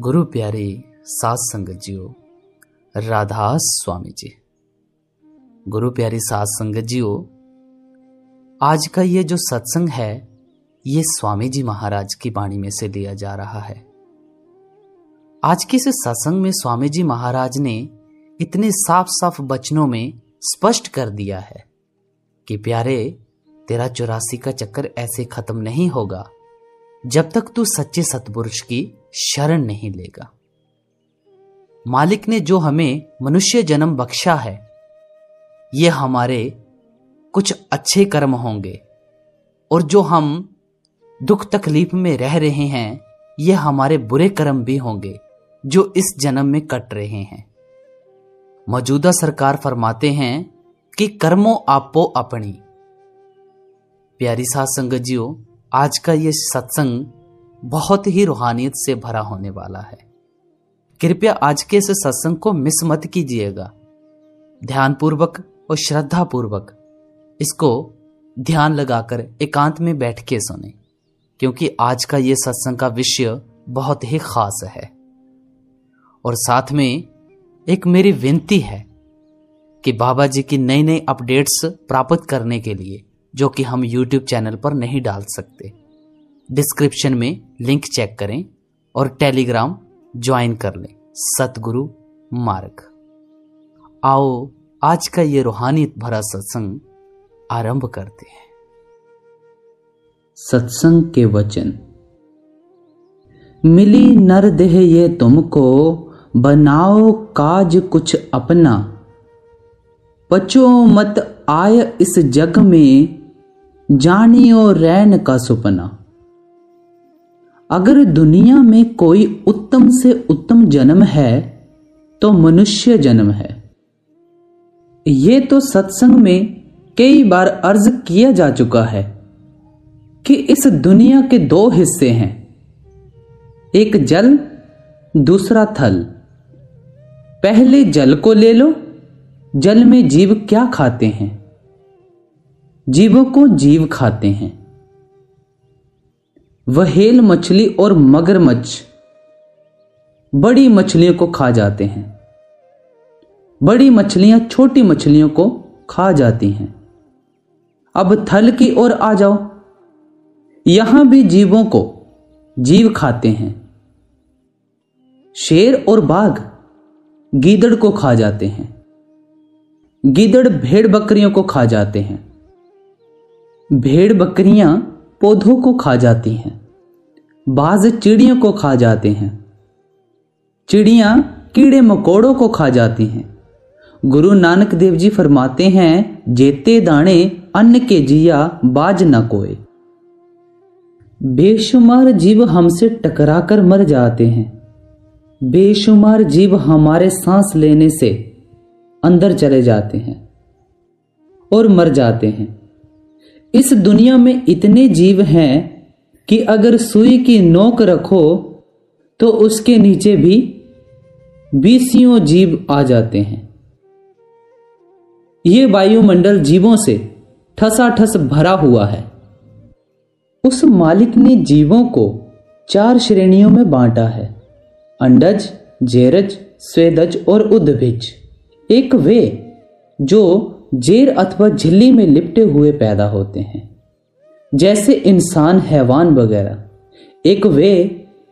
गुरु प्यारे साध संगत जियो, राधा स्वामी जी। गुरु प्यारी साध संगत जियो, आज का ये जो सत्संग है ये स्वामी जी महाराज की वाणी में से लिया जा रहा है। आज के इस सत्संग में स्वामी जी महाराज ने इतने साफ साफ वचनों में स्पष्ट कर दिया है कि प्यारे, तेरा 84 का चक्कर ऐसे खत्म नहीं होगा जब तक तू सच्चे सतपुरुष की शरण नहीं लेगा। मालिक ने जो हमें मनुष्य जन्म बख्शा है, ये हमारे कुछ अच्छे कर्म होंगे, और जो हम दुख तकलीफ में रह रहे हैं ये हमारे बुरे कर्म भी होंगे जो इस जन्म में कट रहे हैं। मौजूदा सरकार फरमाते हैं कि कर्मों आपो अपनी। प्यारी साध संगत जियो, आज का ये सत्संग बहुत ही रूहानियत से भरा होने वाला है। कृपया आज के इस सत्संग को मिस मत कीजिएगा। ध्यानपूर्वक और श्रद्धा पूर्वक इसको ध्यान लगाकर एकांत में बैठ के सुने, क्योंकि आज का ये सत्संग का विषय बहुत ही खास है। और साथ में एक मेरी विनती है कि बाबा जी की नई नई अपडेट्स प्राप्त करने के लिए, जो कि हम YouTube चैनल पर नहीं डाल सकते, डिस्क्रिप्शन में लिंक चेक करें और टेलीग्राम ज्वाइन कर लें, सतगुरु मार्ग। आओ आज का ये रूहानियत भरा सत्संग आरंभ करते हैं। सत्संग के वचन। मिली नर देह ये तुमको, बनाओ काज कुछ अपना। पचो मत आय इस जग में, जानियो रैन का सुपना। अगर दुनिया में कोई उत्तम से उत्तम जन्म है तो मनुष्य जन्म है। ये तो सत्संग में कई बार अर्ज किया जा चुका है कि इस दुनिया के दो हिस्से हैं, एक जल दूसरा थल। पहले जल को ले लो। जल में जीव क्या खाते हैं? जीवों को जीव खाते हैं। व्हेल मछली और मगरमच्छ बड़ी मछलियों को खा जाते हैं। बड़ी मछलियां छोटी मछलियों को खा जाती हैं। अब थल की ओर आ जाओ। यहां भी जीवों को जीव खाते हैं। शेर और बाघ गीदड़ को खा जाते हैं। गीदड़ भेड़ बकरियों को खा जाते हैं। भेड़ बकरियां पौधों को खा जाती हैं। बाज चिड़ियों को खा जाते हैं। चिड़ियां कीड़े मकोड़ों को खा जाती हैं। गुरु नानक देव जी फरमाते हैं, जेते दाने अन्न के जिया बाज न कोय। बेशुमार जीव हमसे टकराकर मर जाते हैं। बेशुमार जीव हमारे सांस लेने से अंदर चले जाते हैं और मर जाते हैं। इस दुनिया में इतने जीव हैं कि अगर सुई की नोक रखो तो उसके नीचे भी 20 जीव आ जाते हैं। ये वायुमंडल जीवों से ठसाठस भरा हुआ है। उस मालिक ने जीवों को 4 श्रेणियों में बांटा है, अंडज, जेरज, स्वेदज और उद्भिज। एक वे जो जेर अथवा झिल्ली में लिपटे हुए पैदा होते हैं, जैसे इंसान, हैवान वगैरह। एक वे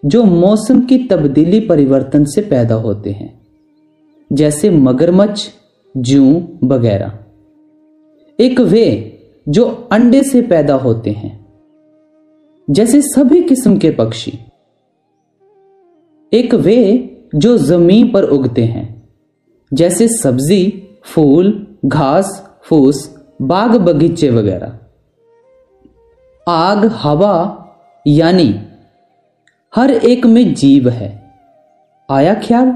जो मौसम की तब्दीली परिवर्तन से पैदा होते हैं, जैसे मगरमच्छ, जूं वगैरह। एक वे जो अंडे से पैदा होते हैं, जैसे सभी किस्म के पक्षी। एक वे जो जमीन पर उगते हैं, जैसे सब्जी, फूल, घास फूस, बाग बगीचे वगैरह। आग, हवा, यानी हर एक में जीव है। आया ख्याल?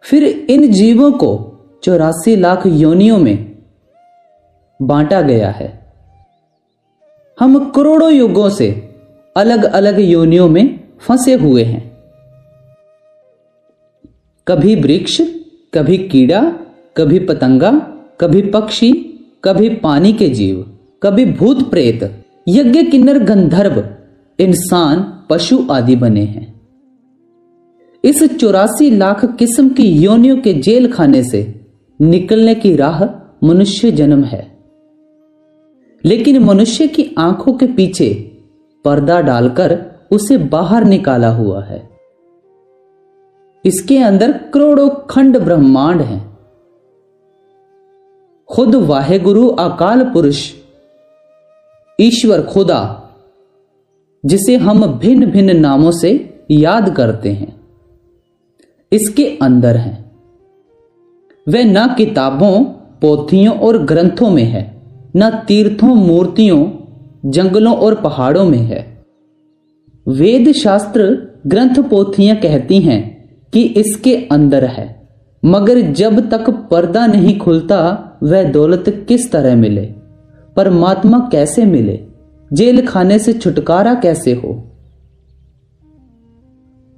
फिर इन जीवों को 84 लाख योनियों में बांटा गया है। हम करोड़ों युगों से अलग अलग योनियों में फंसे हुए हैं। कभी वृक्ष, कभी कीड़ा, कभी पतंगा, कभी पक्षी, कभी पानी के जीव, कभी भूत प्रेत, यज्ञ किन्नर गंधर्व, इंसान, पशु आदि बने हैं। इस 84 लाख किस्म की योनियों के जेल खाने से निकलने की राह मनुष्य जन्म है। लेकिन मनुष्य की आंखों के पीछे पर्दा डालकर उसे बाहर निकाला हुआ है। इसके अंदर करोड़ों खंड ब्रह्मांड हैं। खुद वाहेगुरु अकाल पुरुष ईश्वर खुदा, जिसे हम भिन्न भिन्न नामों से याद करते हैं, इसके अंदर है। वह न किताबों, पोथियों और ग्रंथों में है, न तीर्थों, मूर्तियों, जंगलों और पहाड़ों में है। वेद शास्त्र, ग्रंथ, पोथियां कहती हैं कि इसके अंदर है, मगर जब तक पर्दा नहीं खुलता वह दौलत किस तरह मिले, परमात्मा कैसे मिले, जेल खाने से छुटकारा कैसे हो।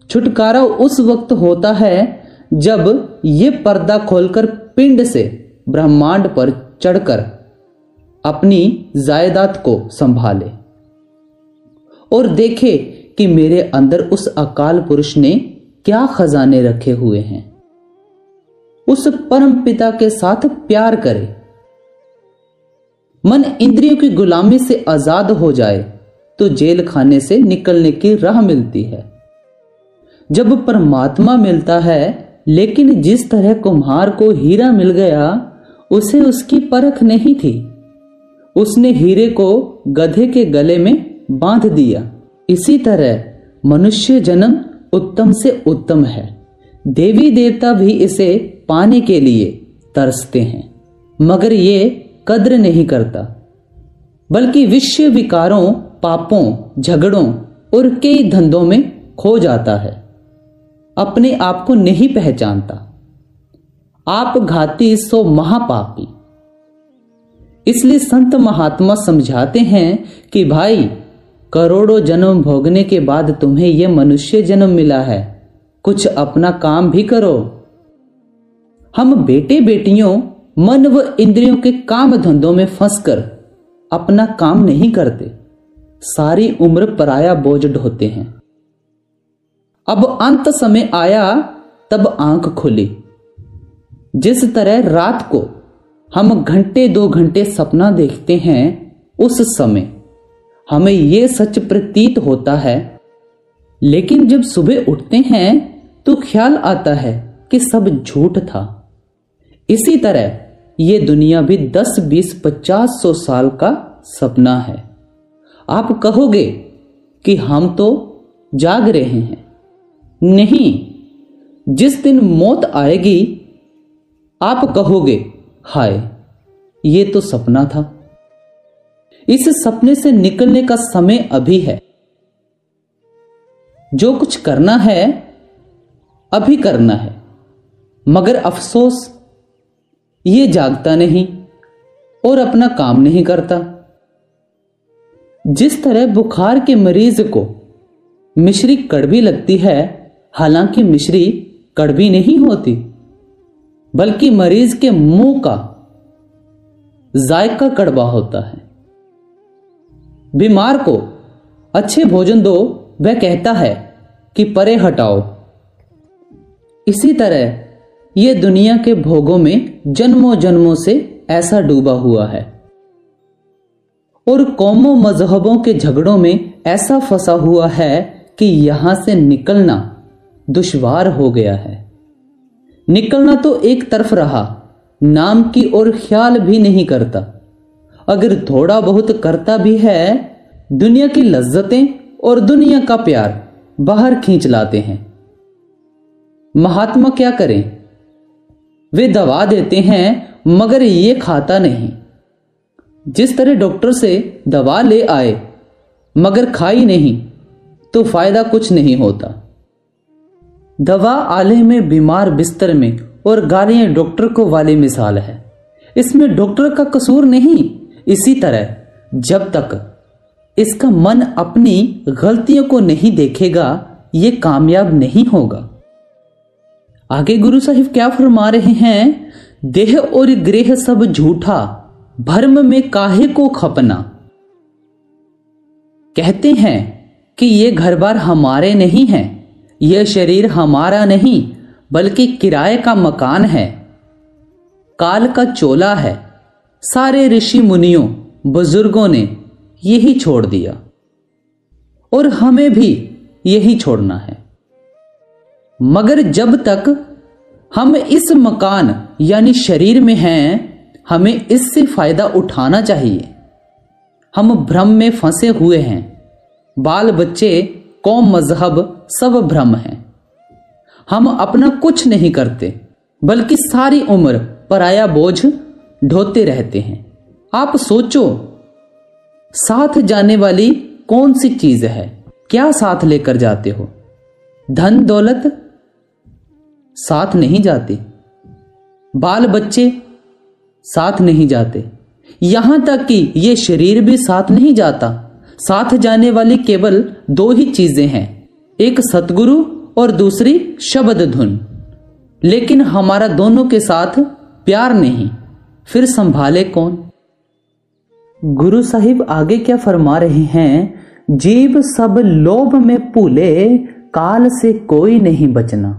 छुटकारा उस वक्त होता है जब ये पर्दा खोलकर पिंड से ब्रह्मांड पर चढ़कर अपनी जायदाद को संभाले और देखे कि मेरे अंदर उस अकाल पुरुष ने क्या खजाने रखे हुए हैं। उस परम पिता के साथ प्यार करे, मन इंद्रियों की गुलामी से आजाद हो जाए तो जेल खाने से निकलने की राह मिलती है। जब परमात्मा मिलता है, लेकिन जिस तरह कुम्हार को हीरा मिल गया, उसे उसकी परख नहीं थी। उसने हीरे को गधे के गले में बांध दिया। इसी तरह मनुष्य जन्म उत्तम से उत्तम है। देवी देवता भी इसे पाने के लिए तरसते हैं, मगर ये कद्र नहीं करता, बल्कि विषय विकारों, पापों, झगड़ों और कई धंधों में खो जाता है। अपने आप को नहीं पहचानता। आप घाती सो महापापी। इसलिए संत महात्मा समझाते हैं कि भाई, करोड़ों जन्म भोगने के बाद तुम्हें यह मनुष्य जन्म मिला है, कुछ अपना काम भी करो। हम बेटे बेटियों, मन व इंद्रियों के काम धंधों में फंसकर अपना काम नहीं करते, सारी उम्र पराया बोझ ढोते हैं। अब अंत समय आया तब आंख खुली। जिस तरह रात को हम घंटे 2 घंटे सपना देखते हैं, उस समय हमें यह सच प्रतीत होता है, लेकिन जब सुबह उठते हैं तो ख्याल आता है कि सब झूठ था। इसी तरह ये दुनिया भी 10, 20, 50, 100 साल का सपना है। आप कहोगे कि हम तो जाग रहे हैं। नहीं, जिस दिन मौत आएगी आप कहोगे, हाय, ये तो सपना था। इस सपने से निकलने का समय अभी है। जो कुछ करना है अभी करना है, मगर अफसोस ये जागता नहीं और अपना काम नहीं करता। जिस तरह बुखार के मरीज को मिश्री कड़वी लगती है, हालांकि मिश्री कड़वी नहीं होती, बल्कि मरीज के मुंह का जायका कड़वा होता है। बीमार को अच्छे भोजन दो, वह कहता है कि परे हटाओ। इसी तरह यह दुनिया के भोगों में जन्मों जन्मों से ऐसा डूबा हुआ है और कौमों मजहबों के झगड़ों में ऐसा फंसा हुआ है कि यहां से निकलना दुश्वार हो गया है। निकलना तो एक तरफ रहा, नाम की ओर ख्याल भी नहीं करता। अगर थोड़ा बहुत करता भी है, दुनिया की लज्जतें और दुनिया का प्यार बाहर खींच लाते हैं। महात्मा क्या करें? वे दवा देते हैं, मगर ये खाता नहीं। जिस तरह डॉक्टर से दवा ले आए मगर खाई नहीं तो फायदा कुछ नहीं होता। दवा आले में, बीमार बिस्तर में और गालियां डॉक्टर को वाली मिसाल है। इसमें डॉक्टर का कसूर नहीं। इसी तरह जब तक इसका मन अपनी गलतियों को नहीं देखेगा, ये कामयाब नहीं होगा। आगे गुरु साहिब क्या फरमा रहे हैं? देह और गृह सब झूठा, भर्म में काहे को खपना। कहते हैं कि ये घर बार हमारे नहीं हैं, यह शरीर हमारा नहीं बल्कि किराए का मकान है, काल का चोला है। सारे ऋषि मुनियों बुजुर्गों ने यही छोड़ दिया और हमें भी यही छोड़ना है। मगर जब तक हम इस मकान यानी शरीर में हैं, हमें इससे फायदा उठाना चाहिए। हम भ्रम में फंसे हुए हैं। बाल बच्चे, कौम, मजहब सब भ्रम हैं। हम अपना कुछ नहीं करते बल्कि सारी उम्र पराया बोझ ढोते रहते हैं। आप सोचो, साथ जाने वाली कौन सी चीज है? क्या साथ लेकर जाते हो? धन दौलत साथ नहीं जाते, बाल बच्चे साथ नहीं जाते, यहां तक कि ये शरीर भी साथ नहीं जाता। साथ जाने वाली केवल दो ही चीजें हैं, एक सतगुरु और दूसरी शब्द धुन। लेकिन हमारा दोनों के साथ प्यार नहीं, फिर संभाले कौन? गुरु साहिब आगे क्या फरमा रहे हैं? जीव सब लोभ में भूले, काल से कोई नहीं बचना।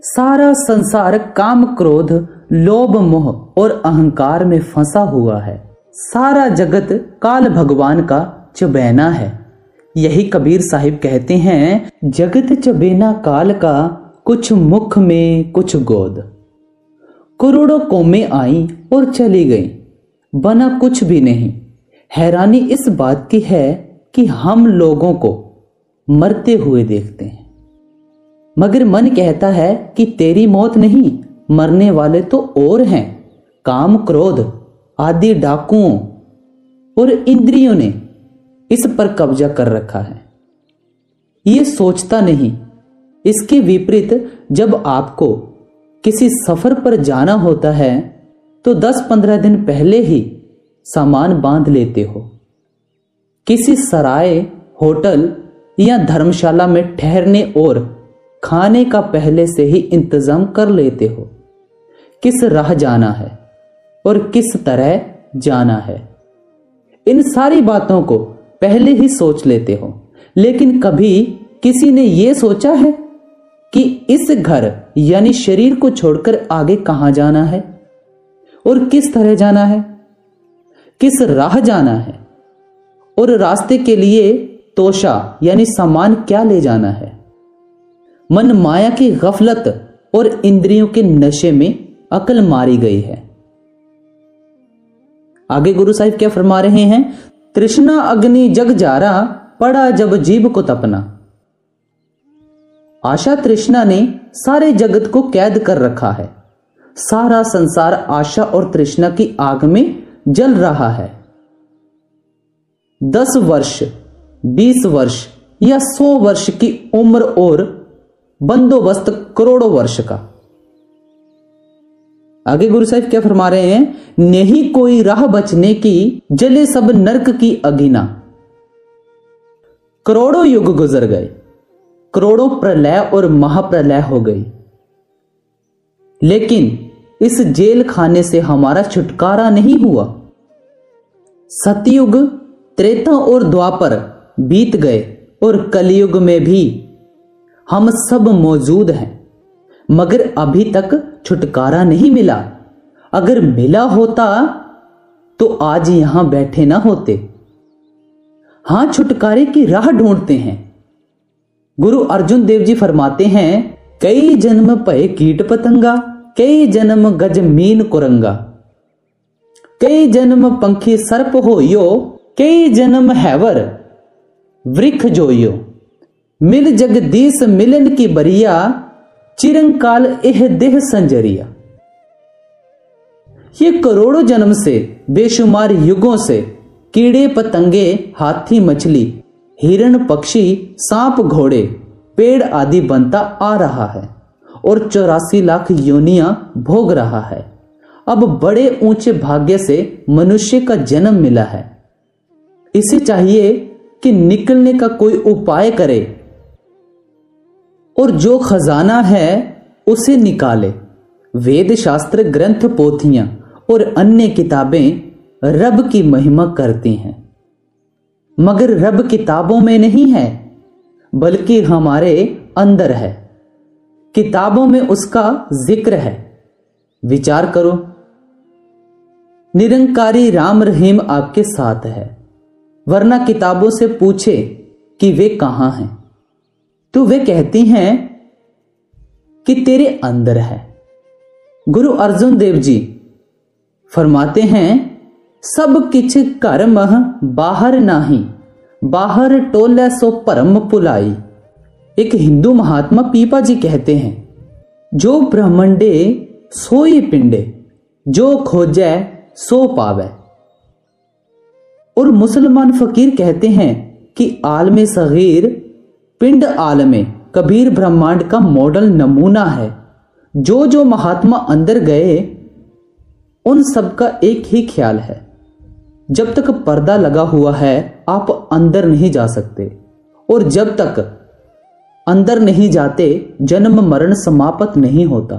सारा संसार काम, क्रोध, लोभ, मोह और अहंकार में फंसा हुआ है। सारा जगत काल भगवान का चबेना है। यही कबीर साहिब कहते हैं, जगत चबेना काल का, कुछ मुख में कुछ गोद। करोड़ों कौमें आई और चली गई, बना कुछ भी नहीं। हैरानी इस बात की है कि हम लोगों को मरते हुए देखते हैं, मगर मन कहता है कि तेरी मौत नहीं, मरने वाले तो और हैं। काम, क्रोध आदि डाकुओं और इंद्रियों ने इस पर कब्जा कर रखा है। ये सोचता नहीं। इसके विपरीत जब आपको किसी सफर पर जाना होता है तो 10-15 दिन पहले ही सामान बांध लेते हो। किसी सराय, होटल या धर्मशाला में ठहरने और खाने का पहले से ही इंतजाम कर लेते हो। किस राह जाना है और किस तरह जाना है, इन सारी बातों को पहले ही सोच लेते हो। लेकिन कभी किसी ने यह सोचा है कि इस घर यानी शरीर को छोड़कर आगे कहां जाना है और किस तरह जाना है, किस राह जाना है और रास्ते के लिए तोशा यानी सामान क्या ले जाना है? मन माया की गफलत और इंद्रियों के नशे में अकल मारी गई है। आगे गुरु साहिब क्या फरमा रहे हैं? तृष्णा अग्नि जग जारा, पड़ा जब जीव को तपना। आशा तृष्णा ने सारे जगत को कैद कर रखा है। सारा संसार आशा और तृष्णा की आग में जल रहा है। 10 वर्ष, 20 वर्ष या 100 वर्ष की उम्र और बंदोबस्त करोड़ों वर्ष का। आगे गुरु साहिब क्या फरमा रहे हैं? नहीं कोई राह बचने की, जले सब नरक की अगिना। करोड़ों युग गुजर गए, करोड़ों प्रलय और महाप्रलय हो गई, लेकिन इस जेल खाने से हमारा छुटकारा नहीं हुआ। सतयुग, त्रेता और द्वापर बीत गए और कलयुग में भी हम सब मौजूद हैं, मगर अभी तक छुटकारा नहीं मिला। अगर मिला होता तो आज यहां बैठे ना होते। हां, छुटकारे की राह ढूंढते हैं। गुरु अर्जुन देव जी फरमाते हैं, कई जन्म पए कीट पतंगा, कई जन्म गज मीन कुरंगा, कई जन्म पंखी सर्प होयो, कई जन्म हैवर वृक्ष जोयो। मिल जगदीश मिलन की बरिया, चिरंकाल एह देह संजरिया। ये करोड़ों जन्म से, बेशुमार युगों से कीड़े पतंगे, हाथी मछली, हिरण पक्षी, सांप घोड़े, पेड़ आदि बनता आ रहा है और 84 लाख योनियां भोग रहा है। अब बड़े ऊंचे भाग्य से मनुष्य का जन्म मिला है। इसे चाहिए कि निकलने का कोई उपाय करे और जो खजाना है उसे निकाले। वेद शास्त्र, ग्रंथ, पोथियां और अन्य किताबें रब की महिमा करती हैं, मगर रब किताबों में नहीं है बल्कि हमारे अंदर है। किताबों में उसका जिक्र है। विचार करो, निरंकारी राम रहीम आपके साथ है, वरना किताबों से पूछे कि वे कहां हैं तो वे कहती हैं कि तेरे अंदर है। गुरु अर्जुन देव जी फरमाते हैं, सब किछ घर मह बाहर नाही, बाहर टोले सो परम पुलाई। एक हिंदू महात्मा पीपा जी कहते हैं, जो ब्रह्मंडे सोई पिंडे, जो खोजे सो पावे। और मुसलमान फकीर कहते हैं कि आलमे सगीर पिंड आलमे कबीर ब्रह्मांड का मॉडल नमूना है। जो जो महात्मा अंदर गए उन सबका एक ही ख्याल है, जब तक पर्दा लगा हुआ है आप अंदर नहीं जा सकते, और जब तक अंदर नहीं जाते जन्म मरण समाप्त नहीं होता।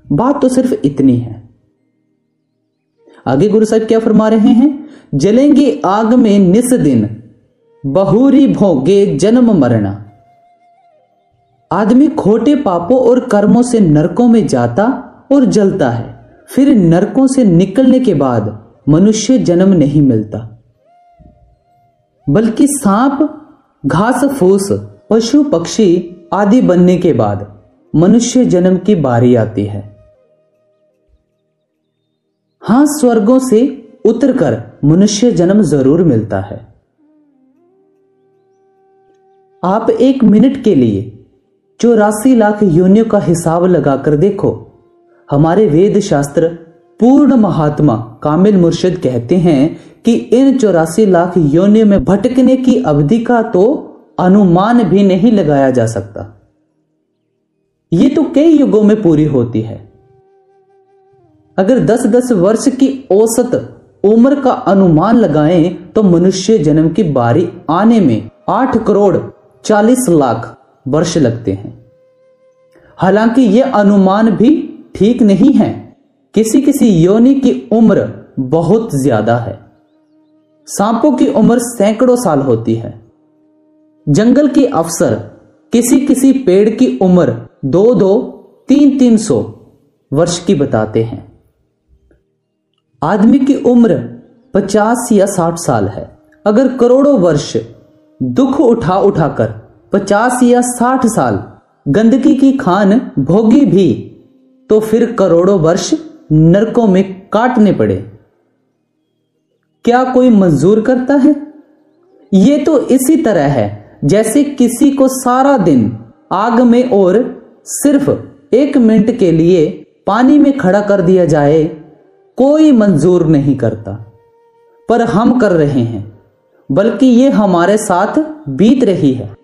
बात तो सिर्फ इतनी है। आगे गुरु साहब क्या फरमा रहे हैं, जलेंगे आग में निस दिन, बहुरी भोगे जन्म मरना। आदमी खोटे पापों और कर्मों से नरकों में जाता और जलता है, फिर नरकों से निकलने के बाद मनुष्य जन्म नहीं मिलता, बल्कि सांप, घास फूस, पशु पक्षी आदि बनने के बाद मनुष्य जन्म की बारी आती है। हां, स्वर्गों से उतरकर मनुष्य जन्म जरूर मिलता है। आप 1 मिनट के लिए 84 लाख योनियों का हिसाब लगाकर देखो। हमारे वेद शास्त्र पूर्ण महात्मा कामिल मुर्शिद कहते हैं कि इन 84 लाख योनियों में भटकने की अवधि का तो अनुमान भी नहीं लगाया जा सकता। ये तो कई युगों में पूरी होती है। अगर 10-10 वर्ष की औसत उम्र का अनुमान लगाएं तो मनुष्य जन्म की बारी आने में 8 करोड़ 40 लाख वर्ष लगते हैं। हालांकि यह अनुमान भी ठीक नहीं है। किसी किसी योनि की उम्र बहुत ज्यादा है। सांपों की उम्र सैकड़ों साल होती है। जंगल के अफसर किसी किसी पेड़ की उम्र 200, 300 वर्ष की बताते हैं। आदमी की उम्र 50 या 60 साल है। अगर करोड़ों वर्ष दुख उठा उठाकर 50 या 60 साल गंदगी की खान भोगी भी तो फिर करोड़ों वर्ष नरकों में काटने पड़े। क्या कोई मंजूर करता है? ये तो इसी तरह है जैसे किसी को सारा दिन आग में और सिर्फ 1 मिनट के लिए पानी में खड़ा कर दिया जाए, कोई मंजूर नहीं करता। पर हम कर रहे हैं, बल्कि ये हमारे साथ बीत रही है।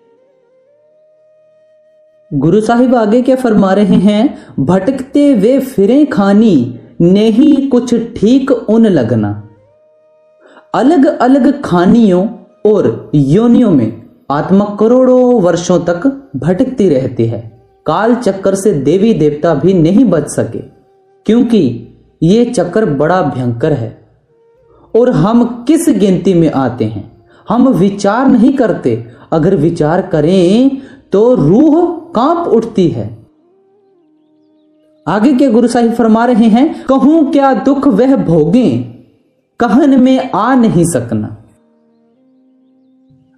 गुरु साहिब आगे क्या फरमा रहे हैं, भटकते वे फिरे खानी, नहीं कुछ ठीक उन लगना। अलग अलग खानियों और योनियों में आत्मा करोड़ों वर्षों तक भटकती रहती है। काल चक्कर से देवी देवता भी नहीं बच सके, क्योंकि ये चक्कर बड़ा भयंकर है। और हम किस गिनती में आते हैं? हम विचार नहीं करते। अगर विचार करें तो रूह कांप उठती है। आगे के गुरु साहिब फरमा रहे हैं, कहूं क्या दुख वह भोगें, कहन में आ नहीं सकना।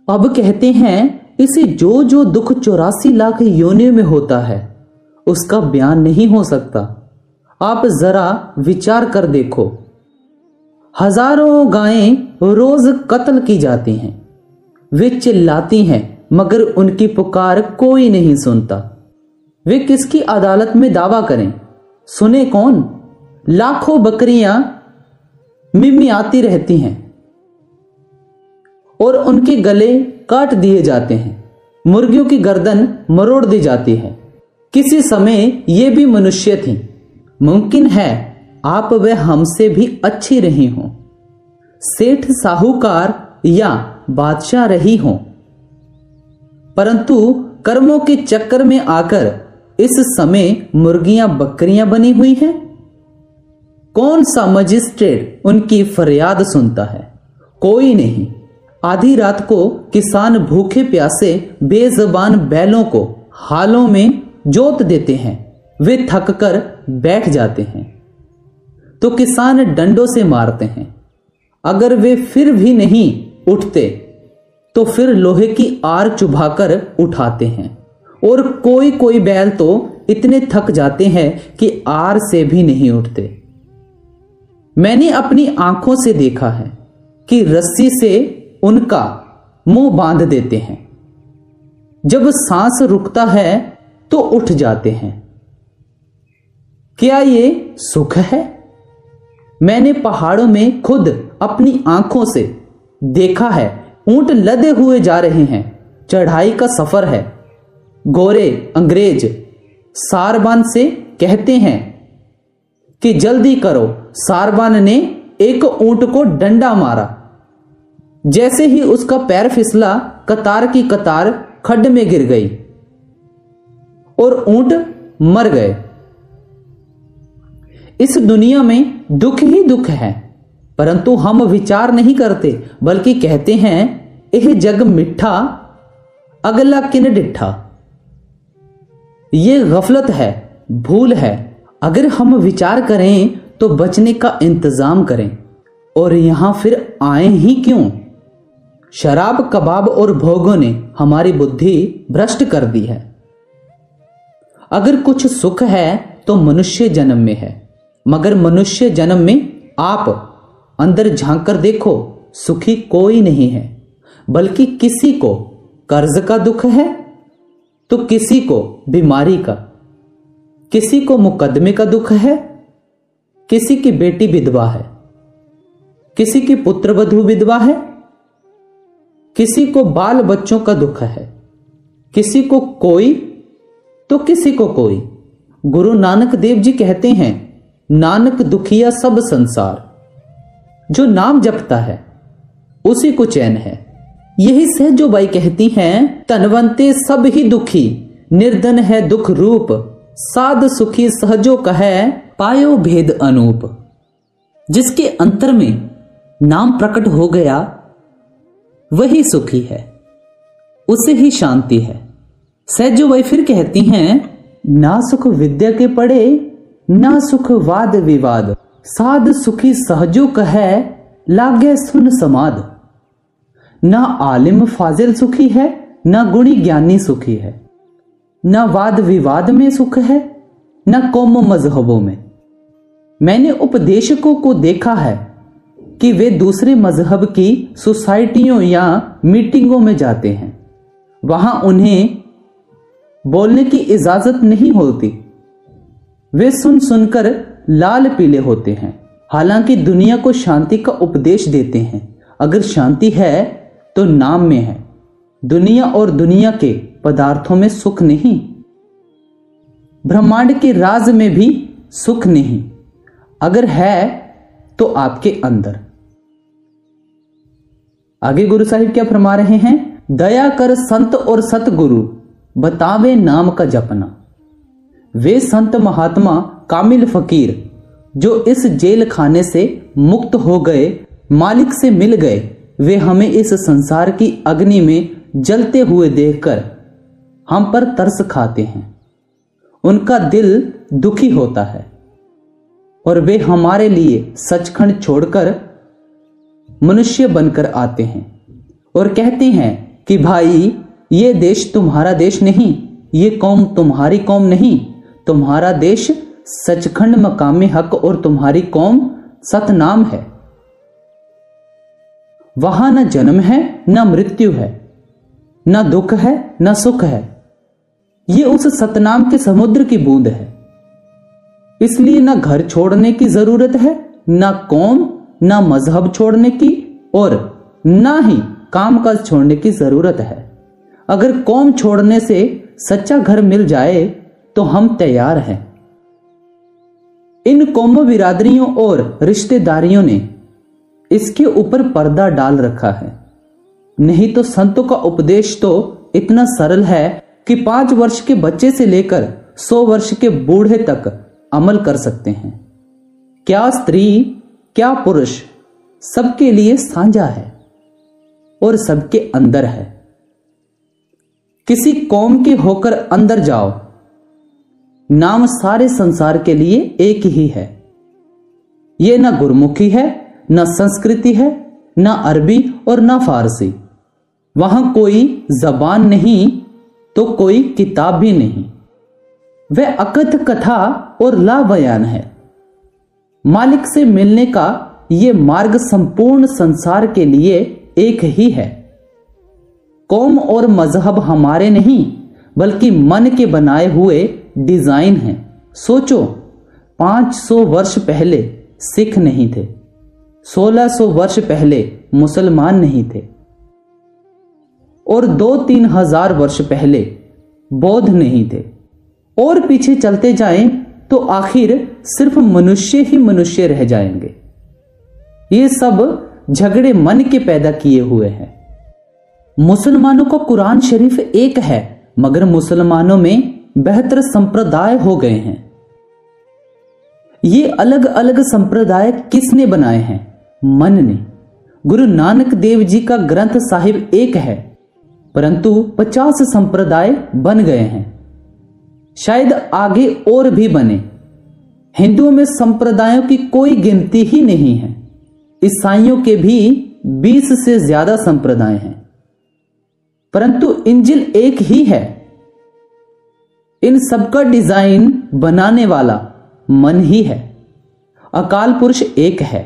अब कहते हैं, इसे जो जो दुख 84 लाख योनियों में होता है उसका बयान नहीं हो सकता। आप जरा विचार कर देखो, हजारों गायें रोज कत्ल की जाती हैं। वे चिल्लाती हैं मगर उनकी पुकार कोई नहीं सुनता। वे किसकी अदालत में दावा करें? सुने कौन? लाखों बकरियां मिमियाती रहती हैं और उनके गले काट दिए जाते हैं। मुर्गियों की गर्दन मरोड़ दी जाती है। किसी समय ये भी मनुष्य थी। मुमकिन है आप वे हमसे भी अच्छी रही हों, सेठ साहूकार या बादशाह रही हों, परंतु कर्मों के चक्कर में आकर इस समय मुर्गियां बकरियां बनी हुई हैं। कौन सा मजिस्ट्रेट उनकी फरियाद सुनता है? कोई नहीं। आधी रात को किसान भूखे प्यासे बेज़बान बैलों को हालों में जोत देते हैं। वे थक कर बैठ जाते हैं तो किसान डंडों से मारते हैं। अगर वे फिर भी नहीं उठते तो फिर लोहे की आर चुभाकर उठाते हैं। और कोई कोई बैल तो इतने थक जाते हैं कि आर से भी नहीं उठते। मैंने अपनी आंखों से देखा है कि रस्सी से उनका मुंह बांध देते हैं। जब सांस रुकता है तो उठ जाते हैं। क्या ये सुख है? मैंने पहाड़ों में खुद अपनी आंखों से देखा है। ऊंट लदे हुए जा रहे हैं। चढ़ाई का सफर है। गोरे अंग्रेज सारबान से कहते हैं कि जल्दी करो। सारबान ने एक ऊंट को डंडा मारा। जैसे ही उसका पैर फिसला, कतार की कतार खड्ड में गिर गई और ऊंट मर गए। इस दुनिया में दुख ही दुख है, परंतु हम विचार नहीं करते, बल्कि कहते हैं यह जग मिठा अगला किन डिठा। ये गफलत है, भूल है। अगर हम विचार करें तो बचने का इंतजाम करें, और यहां फिर आए ही क्यों? शराब, कबाब और भोगों ने हमारी बुद्धि भ्रष्ट कर दी है। अगर कुछ सुख है तो मनुष्य जन्म में है, मगर मनुष्य जन्म में आप अंदर झांक कर देखो, सुखी कोई नहीं है। बल्कि किसी को कर्ज का दुख है तो किसी को बीमारी का, किसी को मुकदमे का दुख है, किसी की बेटी विधवा है, किसी की पुत्र वधू विधवा है, किसी को बाल बच्चों का दुख है, किसी को कोई तो किसी को कोई। गुरु नानक देव जी कहते हैं, नानक दुखिया सब संसार। जो नाम जपता है उसी को चैन है। यही सहजो बाई कहती हैं, तनवंते सब ही दुखी, निर्धन है दुख रूप, साध सुखी सहजो कहे, पायो भेद अनूप। जिसके अंतर में नाम प्रकट हो गया वही सुखी है, उसे ही शांति है। सहजो बाई फिर कहती हैं, ना सुख विद्या के पड़े, ना सुख वाद विवाद, साध सुखी सहजो कहे, लागे सुन समाद। ना आलिम फाजिल सुखी है, ना गुणी ज्ञानी सुखी है, ना वाद विवाद में सुख है, ना कौम मजहबों में। मैंने उपदेशकों को देखा है कि वे दूसरे मजहब की सोसाइटियों या मीटिंगों में जाते हैं। वहां उन्हें बोलने की इजाजत नहीं होती। वे सुन सुनकर लाल पीले होते हैं। हालांकि दुनिया को शांति का उपदेश देते हैं। अगर शांति है तो नाम में है, दुनिया और दुनिया के पदार्थों में सुख नहीं, ब्रह्मांड के राज में भी सुख नहीं। अगर है तो आपके अंदर। आगे गुरु साहिब क्या फरमा रहे हैं, दया कर संत और सतगुरु, बतावे नाम का जपना। वे संत महात्मा कामिल फकीर जो इस जेल खाने से मुक्त हो गए, मालिक से मिल गए, वे हमें इस संसार की अग्नि में जलते हुए देखकर हम पर तरस खाते हैं। उनका दिल दुखी होता है और वे हमारे लिए सचखंड छोड़कर मनुष्य बनकर आते हैं और कहते हैं कि भाई ये देश तुम्हारा देश नहीं, ये कौम तुम्हारी कौम नहीं, तुम्हारा देश सचखंड मकामी हक और तुम्हारी कौम सतनाम है। वहां न जन्म है न मृत्यु है, न दुख है न सुख है। ये उस सतनाम के समुद्र की बूंद है। इसलिए न घर छोड़ने की जरूरत है, न कौम, न मजहब छोड़ने की, और न ही कामकाज छोड़ने की जरूरत है। अगर कौम छोड़ने से सच्चा घर मिल जाए तो हम तैयार हैं। इन कौम बिरादरियों और रिश्तेदारियों ने इसके ऊपर पर्दा डाल रखा है। नहीं तो संतों का उपदेश तो इतना सरल है कि 5 वर्ष के बच्चे से लेकर 100 वर्ष के बूढ़े तक अमल कर सकते हैं। क्या स्त्री क्या पुरुष, सबके लिए साझा है और सबके अंदर है। किसी कौम के होकर अंदर जाओ, नाम सारे संसार के लिए एक ही है। यह ना गुरमुखी है, ना संस्कृति है, ना अरबी और ना फारसी। वहां कोई जबान नहीं तो कोई किताब भी नहीं। वह अकथ कथा और ला बयान है। मालिक से मिलने का ये मार्ग संपूर्ण संसार के लिए एक ही है। कौम और मजहब हमारे नहीं बल्कि मन के बनाए हुए डिजाइन हैं। सोचो, 500 वर्ष पहले सिख नहीं थे, 1600 वर्ष पहले मुसलमान नहीं थे और 2-3 हजार वर्ष पहले बौद्ध नहीं थे। और पीछे चलते जाएं तो आखिर सिर्फ मनुष्य ही मनुष्य रह जाएंगे। ये सब झगड़े मन के पैदा किए हुए हैं। मुसलमानों का कुरान शरीफ एक है, मगर मुसलमानों में बेहतर संप्रदाय हो गए हैं। ये अलग अलग संप्रदाय किसने बनाए हैं? मन ने। गुरु नानक देव जी का ग्रंथ साहिब एक है, परंतु 50 संप्रदाय बन गए हैं। शायद आगे और भी बने। हिंदुओं में संप्रदायों की कोई गिनती ही नहीं है। ईसाइयों के भी 20 से ज्यादा संप्रदाय हैं, परंतु इंजिल एक ही है। इन सबका डिजाइन बनाने वाला मन ही है। अकाल पुरुष एक है,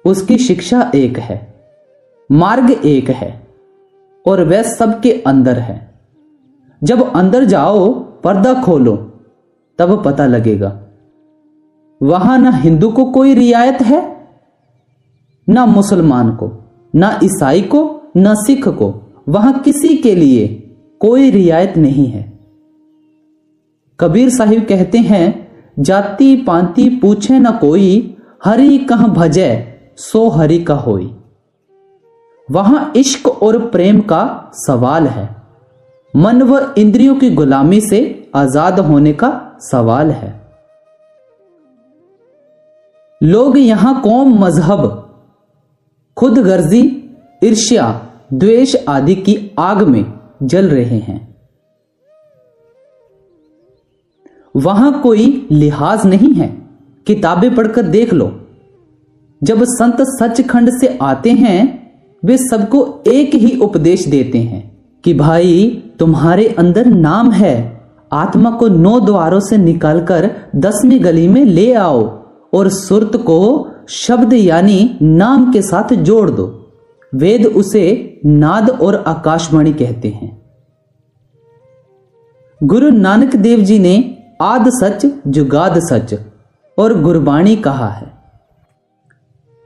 उसकी शिक्षा एक है, मार्ग एक है और वह सबके अंदर है। जब अंदर जाओ, पर्दा खोलो, तब पता लगेगा। वहां ना हिंदू को कोई रियायत है, ना मुसलमान को, ना ईसाई को, ना सिख को। वहां किसी के लिए कोई रियायत नहीं है। कबीर साहिब कहते हैं, जाति पांति पूछे न कोई, हरि कहाँ भजै सो हरि का होई। वहां इश्क और प्रेम का सवाल है। मन व इंद्रियों की गुलामी से आजाद होने का सवाल है। लोग यहां कौम, मजहब, खुद गर्जी, ईर्ष्या, द्वेष आदि की आग में जल रहे हैं। वहां कोई लिहाज नहीं है। किताबें पढ़कर देख लो। जब संत सचखंड से आते हैं, वे सबको एक ही उपदेश देते हैं कि भाई, तुम्हारे अंदर नाम है। आत्मा को 9 द्वारों से निकालकर 10वीं गली में ले आओ और सुरत को शब्द यानी नाम के साथ जोड़ दो। वेद उसे नाद और आकाशवाणी कहते हैं। गुरु नानक देव जी ने आद सच जुगाद सच और गुरबाणी कहा है।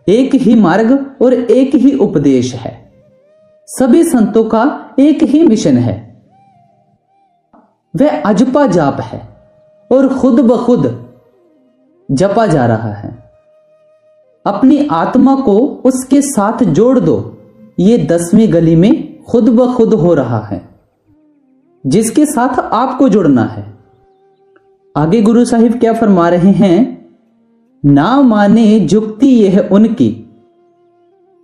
एक ही मार्ग और एक ही उपदेश है। सभी संतों का एक ही मिशन है। वह अजपा जाप है और खुद ब खुद जपा जा रहा है। अपनी आत्मा को उसके साथ जोड़ दो। ये 10वीं गली में खुद ब खुद हो रहा है, जिसके साथ आपको जुड़ना है। आगे गुरु साहिब क्या फरमा रहे हैं? ना माने जुक्ति यह उनकी,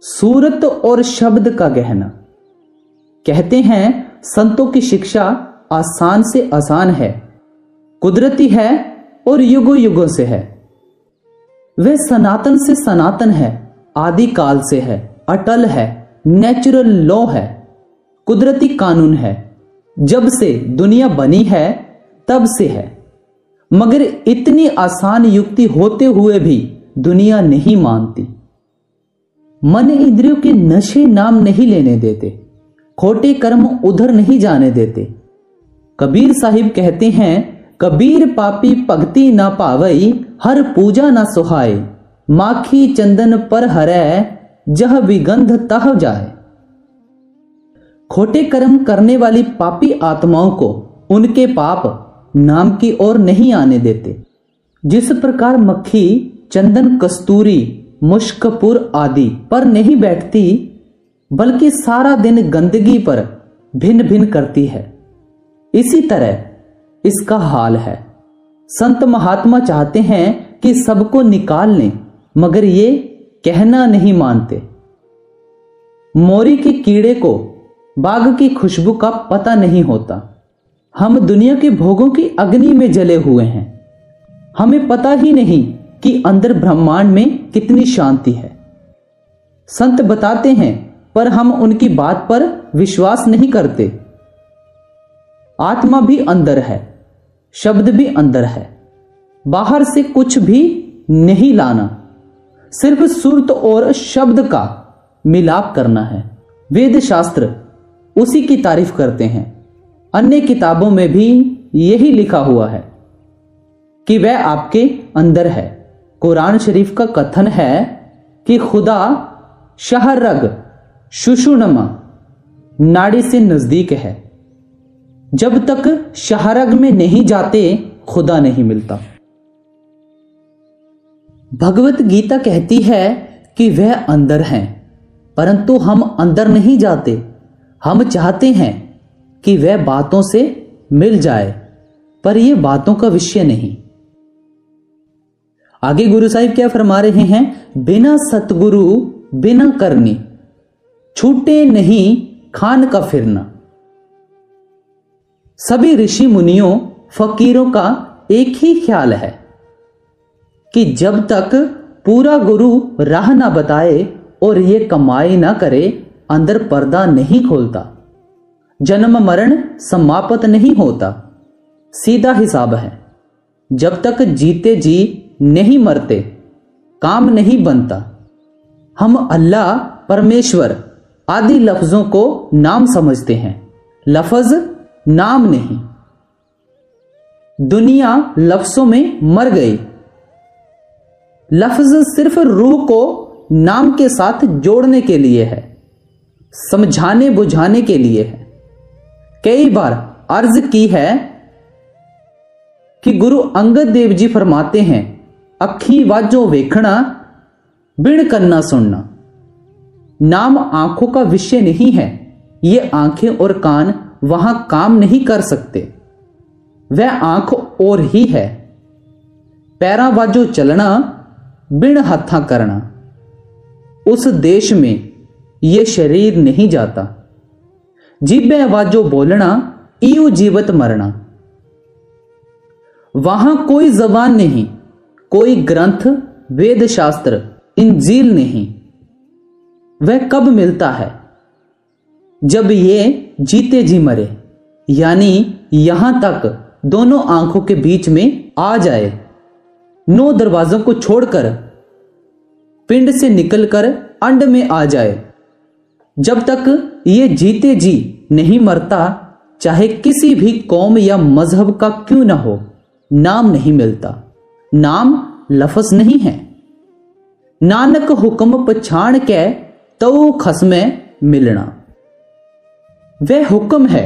सूरत और शब्द का गहना। कहते हैं संतों की शिक्षा आसान से आसान है, कुदरती है और युगों युगों से है। वह सनातन से सनातन है, आदि काल से है, अटल है, नेचुरल लॉ है, कुदरती कानून है। जब से दुनिया बनी है तब से है। मगर इतनी आसान युक्ति होते हुए भी दुनिया नहीं मानती। मन इंद्रियों के नशे नाम नहीं लेने देते, खोटे कर्म उधर नहीं जाने देते। कबीर साहिब कहते हैं, कबीर पापी भक्ति ना पावई, हर पूजा ना सुहाए। माखी चंदन पर हरै, जह विगंध तह जाए। खोटे कर्म करने वाली पापी आत्माओं को उनके पाप नाम की ओर नहीं आने देते। जिस प्रकार मक्खी चंदन, कस्तूरी, मुश्कपुर आदि पर नहीं बैठती, बल्कि सारा दिन गंदगी पर भिन्न भिन्न करती है, इसी तरह इसका हाल है। संत महात्मा चाहते हैं कि सबको निकाल लें, मगर ये कहना नहीं मानते। मोरी के कीड़े को बाग की खुशबू का पता नहीं होता। हम दुनिया के भोगों की अग्नि में जले हुए हैं। हमें पता ही नहीं कि अंदर ब्रह्मांड में कितनी शांति है। संत बताते हैं पर हम उनकी बात पर विश्वास नहीं करते। आत्मा भी अंदर है, शब्द भी अंदर है। बाहर से कुछ भी नहीं लाना, सिर्फ सुरत और शब्द का मिलाप करना है। वेद शास्त्र उसी की तारीफ करते हैं। अन्य किताबों में भी यही लिखा हुआ है कि वह आपके अंदर है। कुरान शरीफ का कथन है कि खुदा शहरग सुषुम्ना नाड़ी से नजदीक है। जब तक शहरग में नहीं जाते खुदा नहीं मिलता। भगवत गीता कहती है कि वह अंदर हैं, परंतु हम अंदर नहीं जाते। हम चाहते हैं कि वह बातों से मिल जाए, पर यह बातों का विषय नहीं। आगे गुरु साहिब क्या फरमा रहे हैं? बिना सतगुरु बिना करनी, छूटे नहीं खान का फिरना। सभी ऋषि मुनियों फकीरों का एक ही ख्याल है कि जब तक पूरा गुरु राह ना बताए और ये कमाई ना करे, अंदर पर्दा नहीं खोलता, जन्म मरण समाप्त नहीं होता। सीधा हिसाब है। जब तक जीते जी नहीं मरते, काम नहीं बनता। हम अल्लाह, परमेश्वर आदि लफ्जों को नाम समझते हैं, लफ्ज नाम नहीं। दुनिया लफ्जों में मर गई। लफ्ज सिर्फ रूह को नाम के साथ जोड़ने के लिए है, समझाने बुझाने के लिए है। कई बार अर्ज की है कि गुरु अंगद देव जी फरमाते हैं, अखी वाजो वेखना बिन कन्ना सुनना। नाम आंखों का विषय नहीं है। ये आंखें और कान वहां काम नहीं कर सकते। वह आंख और ही है। पैरा वाजो चलना बिन हथा करना। उस देश में ये शरीर नहीं जाता। जिब्बे वाजो बोलना इयो जीवत मरना। वहां कोई जबान नहीं, कोई ग्रंथ, वेद शास्त्र, इंजील नहीं। वह कब मिलता है? जब ये जीते जी मरे, यानी यहां तक दोनों आंखों के बीच में आ जाए। 9 दरवाजों को छोड़कर पिंड से निकलकर अंड में आ जाए। जब तक ये जीते जी नहीं मरता, चाहे किसी भी कौम या मजहब का क्यों ना हो, नाम नहीं मिलता। नाम लफ्ज नहीं है। नानक हुक्म पछाण के तो खसमे मिलना। वह हुक्म है,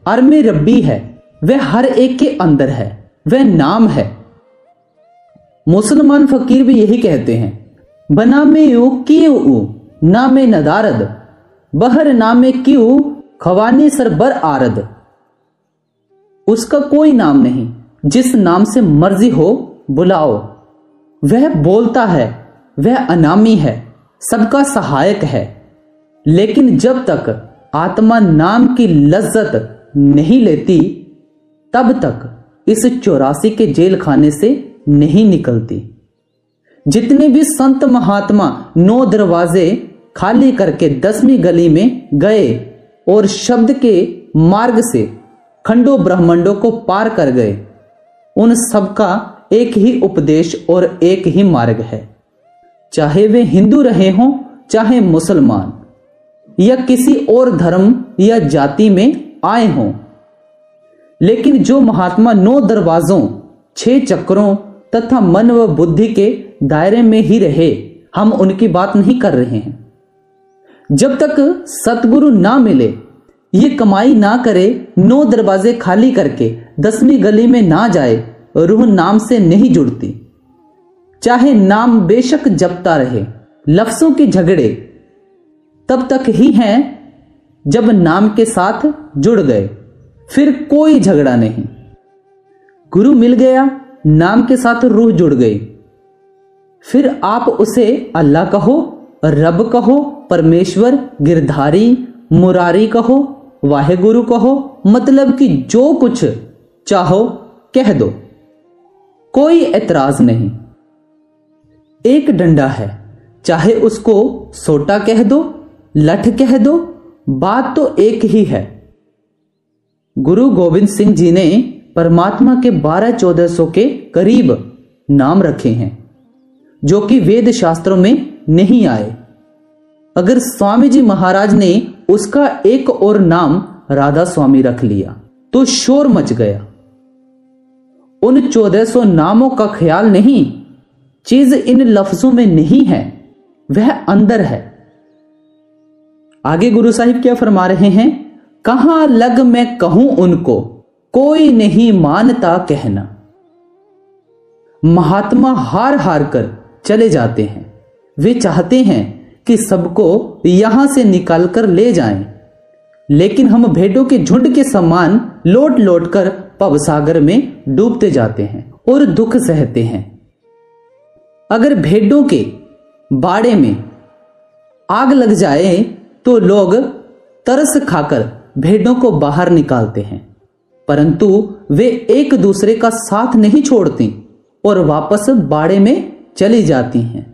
अरमे रब्बी है। वह हर एक के अंदर है। वह नाम है। मुसलमान फकीर भी यही कहते हैं, बना में यू क्यों नामे नदारद, बहर नामे क्यों खवानी सर बर आरद। उसका कोई नाम नहीं, जिस नाम से मर्जी हो बुलाओ। वह बोलता है, वह अनामी है, सबका सहायक है। लेकिन जब तक आत्मा नाम की लज्जत नहीं लेती, तब तक इस 84 के जेल खाने से नहीं निकलती। जितने भी संत महात्मा 9 दरवाजे खाली करके 10वीं गली में गए और शब्द के मार्ग से खंडों ब्रह्मांडों को पार कर गए, उन सबका एक ही उपदेश और एक ही मार्ग है। चाहे वे हिंदू रहे हों, चाहे मुसलमान या किसी और धर्म या जाति में आए हों, लेकिन जो महात्मा 9 दरवाजों, 6 चक्रों तथा मन व बुद्धि के दायरे में ही रहे, हम उनकी बात नहीं कर रहे हैं। जब तक सतगुरु ना मिले, ये कमाई ना करे, 9 दरवाजे खाली करके 10वीं गली में ना जाए, रूह नाम से नहीं जुड़ती। चाहे नाम बेशक जपता रहे, लफ्जों के झगड़े तब तक ही हैं जब नाम के साथ जुड़ गए, फिर कोई झगड़ा नहीं। गुरु मिल गया, नाम के साथ रूह जुड़ गई, फिर आप उसे अल्लाह कहो, रब कहो, परमेश्वर, गिरधारी, मुरारी कहो, वाहेगुरु कहो, मतलब कि जो कुछ चाहो कह दो, कोई ऐतराज नहीं। एक डंडा है, चाहे उसको सोटा कह दो, लठ कह दो, बात तो एक ही है। गुरु गोविंद सिंह जी ने परमात्मा के 1200-1400 के करीब नाम रखे हैं जो कि वेद शास्त्रों में नहीं आए। अगर स्वामी जी महाराज ने उसका एक और नाम राधा स्वामी रख लिया तो शोर मच गया। उन 1400 नामों का ख्याल नहीं, चीज इन लफ्जों में नहीं है, वह अंदर है। आगे गुरु साहिब क्या फरमा रहे हैं? कहां लग मैं कहूं उनको, कोई नहीं मानता कहना। महात्मा हार हार कर चले जाते हैं। वे चाहते हैं कि सबको यहां से निकालकर ले जाएं, लेकिन हम भेड़ों के झुंड के समान लौट लौट कर भवसागर में डूबते जाते हैं और दुख सहते हैं। अगर भेड़ों के बाड़े में आग लग जाए तो लोग तरस खाकर भेड़ों को बाहर निकालते हैं, परंतु वे एक दूसरे का साथ नहीं छोड़ती और वापस बाड़े में चली जाती हैं।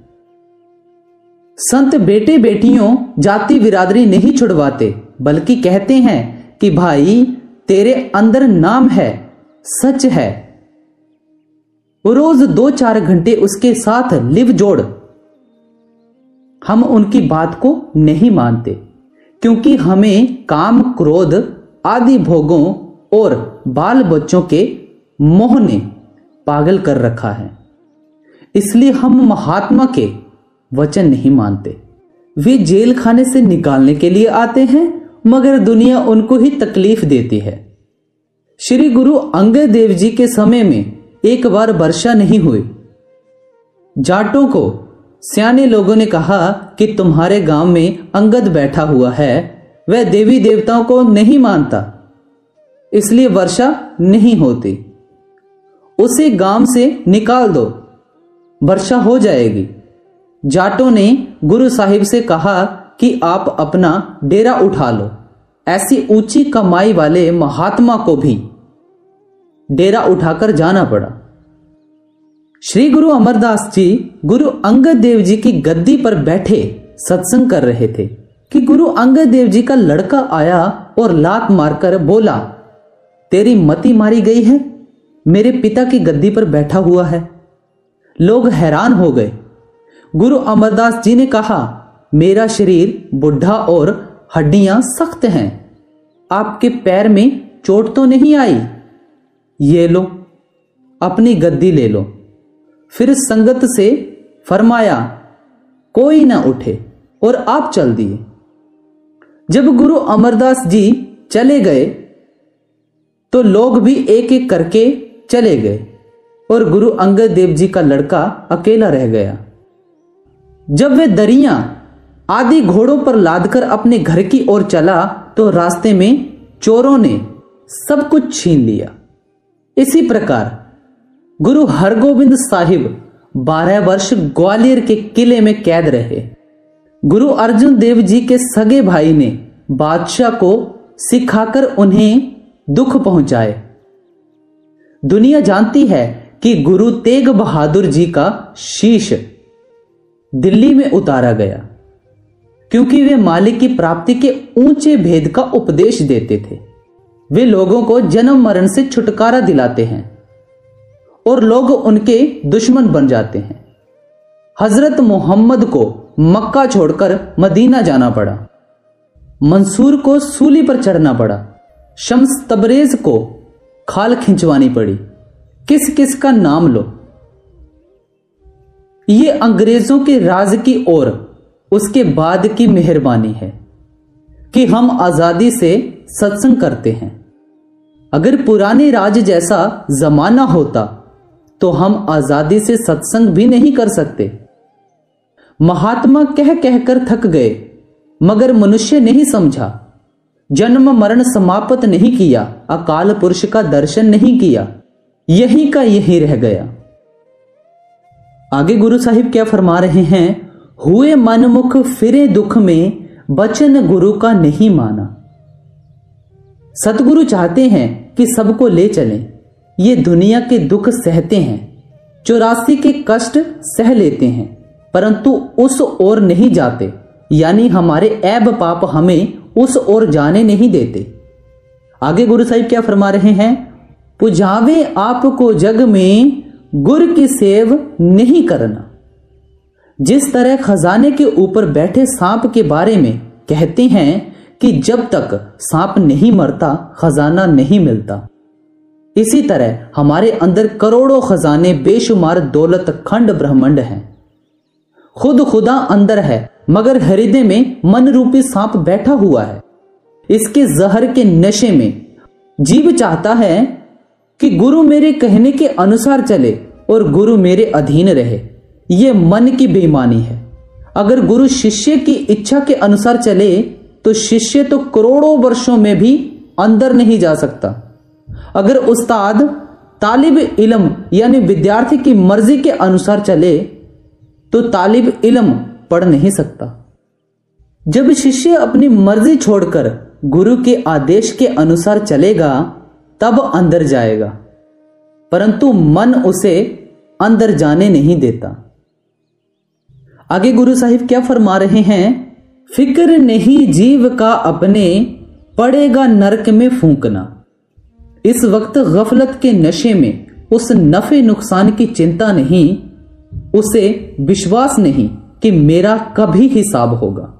संत बेटे बेटियों जाति बिरादरी नहीं छुड़वाते, बल्कि कहते हैं कि भाई तेरे अंदर नाम है, सच है। रोज 2-4 घंटे उसके साथ लिव जोड़। हम उनकी बात को नहीं मानते क्योंकि हमें काम, क्रोध आदि भोगों और बाल बच्चों के मोह ने पागल कर रखा है। इसलिए हम महात्मा के वचन नहीं मानते। वे जेल खाने से निकालने के लिए आते हैं, मगर दुनिया उनको ही तकलीफ देती है। श्री गुरु अंगद देव जी के समय में एक बार वर्षा नहीं हुई। जाटों को सियाने लोगों ने कहा कि तुम्हारे गांव में अंगद बैठा हुआ है, वह देवी देवताओं को नहीं मानता, इसलिए वर्षा नहीं होती। उसे गांव से निकाल दो, वर्षा हो जाएगी। जाटों ने गुरु साहिब से कहा कि आप अपना डेरा उठा लो। ऐसी ऊंची कमाई वाले महात्मा को भी डेरा उठाकर जाना पड़ा। श्री गुरु अमरदास जी गुरु अंगद देव जी की गद्दी पर बैठे सत्संग कर रहे थे कि गुरु अंगद देव जी का लड़का आया और लात मारकर बोला, तेरी मति मारी गई है, मेरे पिता की गद्दी पर बैठा हुआ है। लोग हैरान हो गए। गुरु अमरदास जी ने कहा, मेरा शरीर बुढ़ा और हड्डियां सख्त हैं, आपके पैर में चोट तो नहीं आई? ये लो, अपनी गद्दी ले लो। फिर संगत से फरमाया, कोई ना उठे, और आप चल दिए। जब गुरु अमरदास जी चले गए तो लोग भी एक एक करके चले गए और गुरु अंगद देव जी का लड़का अकेला रह गया। जब वे दरियां आदि घोड़ों पर लादकर अपने घर की ओर चला तो रास्ते में चोरों ने सब कुछ छीन लिया। इसी प्रकार गुरु हरगोविंद साहिब 12 वर्ष ग्वालियर के किले में कैद रहे। गुरु अर्जुन देव जी के सगे भाई ने बादशाह को सिखाकर उन्हें दुख पहुंचाए। दुनिया जानती है कि गुरु तेग बहादुर जी का शीश दिल्ली में उतारा गया क्योंकि वे मालिक की प्राप्ति के ऊंचे भेद का उपदेश देते थे। वे लोगों को जन्म मरण से छुटकारा दिलाते हैं और लोग उनके दुश्मन बन जाते हैं। हजरत मोहम्मद को मक्का छोड़कर मदीना जाना पड़ा, मंसूर को सूली पर चढ़ना पड़ा, शम्स तबरेज को खाल खिंचवानी पड़ी। किस किस का नाम लो। ये अंग्रेजों के राज की ओर उसके बाद की मेहरबानी है कि हम आजादी से सत्संग करते हैं। अगर पुराने राज जैसा जमाना होता तो हम आजादी से सत्संग भी नहीं कर सकते। महात्मा कह कहकर थक गए, मगर मनुष्य नहीं समझा। जन्म मरण समाप्त नहीं किया, अकाल पुरुष का दर्शन नहीं किया, यही का यही रह गया। आगे गुरु साहिब क्या फरमा रहे हैं? हुए मनमुख फिरे दुख में, वचन गुरु का नहीं माना। सतगुरु चाहते हैं कि सबको ले चलें, ये दुनिया के दुख सहते हैं, 84 के कष्ट सह लेते हैं, परंतु उस ओर नहीं जाते, यानी हमारे ऐब पाप हमें उस ओर जाने नहीं देते। आगे गुरु साहिब क्या फरमा रहे हैं? पुजावे आपको जग में, गुर की सेव नहीं करना। जिस तरह खजाने के ऊपर बैठे सांप के बारे में कहते हैं कि जब तक सांप नहीं मरता खजाना नहीं मिलता, इसी तरह हमारे अंदर करोड़ों खजाने, बेशुमार दौलत, खंड ब्रह्मांड हैं। खुद खुदा अंदर है, मगर हृदय में मन रूपी सांप बैठा हुआ है। इसके जहर के नशे में जीव चाहता है कि गुरु मेरे कहने के अनुसार चले और गुरु मेरे अधीन रहे। यह मन की बेईमानी है। अगर गुरु शिष्य की इच्छा के अनुसार चले तो शिष्य तो करोड़ों वर्षों में भी अंदर नहीं जा सकता। अगर उस्ताद तालिब इल्म यानी विद्यार्थी की मर्जी के अनुसार चले तो तालिब इल्म पढ़ नहीं सकता। जब शिष्य अपनी मर्जी छोड़कर गुरु के आदेश के अनुसार चलेगा तब अंदर जाएगा, परंतु मन उसे अंदर जाने नहीं देता। आगे गुरु साहिब क्या फरमा रहे हैं? फिक्र नहीं जीव का अपने, पड़ेगा नरक में फूंकना। इस वक्त गफलत के नशे में उस नफे नुकसान की चिंता नहीं, उसे विश्वास नहीं कि मेरा कभी हिसाब होगा।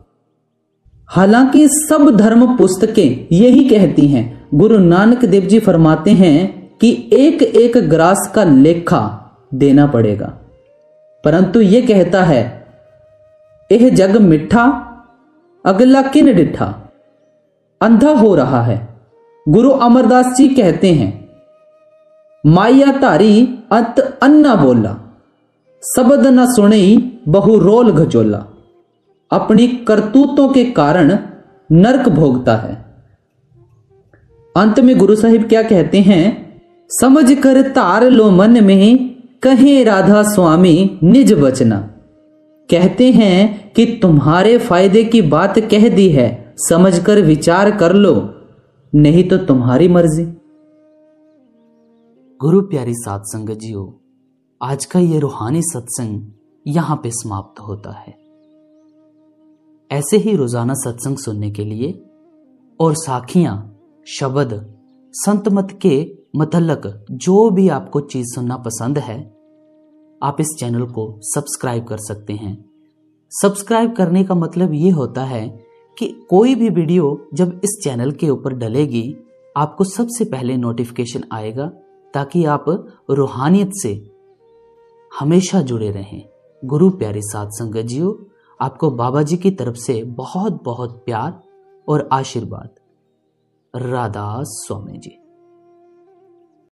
हालांकि सब धर्म पुस्तकें यही कहती हैं। गुरु नानक देव जी फरमाते हैं कि एक एक ग्रास का लेखा देना पड़ेगा, परंतु यह कहता है यह जग मिठा, अगला किन डिठा। अंधा हो रहा है। गुरु अमरदास जी कहते हैं, माया तारी अत अन्ना बोला, शब्द न सुनी बहु रोल घचोला। अपनी करतूतों के कारण नरक भोगता है। अंत में गुरु साहिब क्या कहते हैं? समझ कर तार लो मन में, कहे राधा स्वामी निज बचना। कहते हैं कि तुम्हारे फायदे की बात कह दी है, समझकर विचार कर लो, नहीं तो तुम्हारी मर्जी। गुरु प्यारी साध संगत जियो, आज का ये रूहानी सत्संग यहां पे समाप्त होता है। ऐसे ही रोजाना सत्संग सुनने के लिए और साखियां, शब्द, संत मत के मतलब जो भी आपको चीज सुनना पसंद है, आप इस चैनल को सब्सक्राइब कर सकते हैं। सब्सक्राइब करने का मतलब ये होता है कि कोई भी वीडियो जब इस चैनल के ऊपर डलेगी आपको सबसे पहले नोटिफिकेशन आएगा, ताकि आप रूहानियत से हमेशा जुड़े रहें। गुरु प्यारे साध संगत जियो, आपको बाबा जी की तरफ से बहुत बहुत प्यार और आशीर्वाद। राधा स्वामी जी।